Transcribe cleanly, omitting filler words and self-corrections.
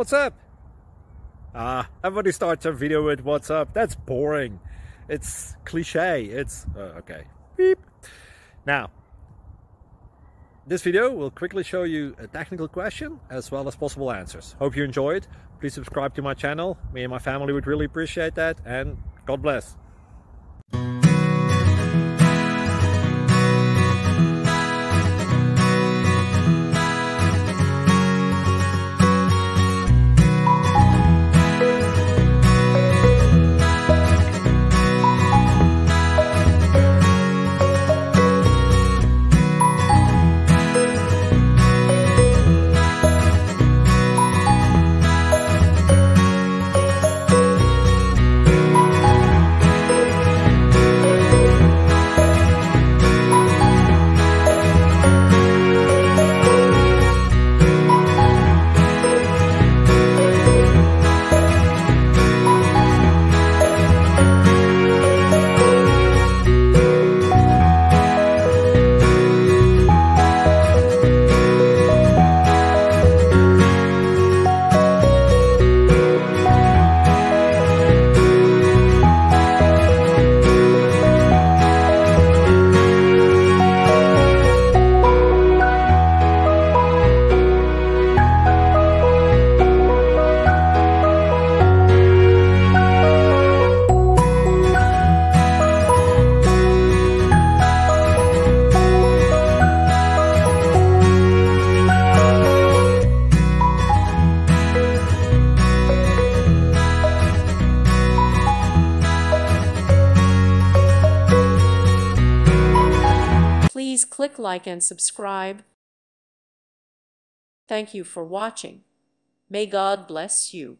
What's up? Everybody starts a video with what's up. That's boring. It's cliche. It's okay. Beep. Now, this video will quickly show you a technical question as well as possible answers. Hope you enjoy it. Please subscribe to my channel. Me and my family would really appreciate that, and God bless. Please click like and subscribe. Thank you for watching. May God bless you.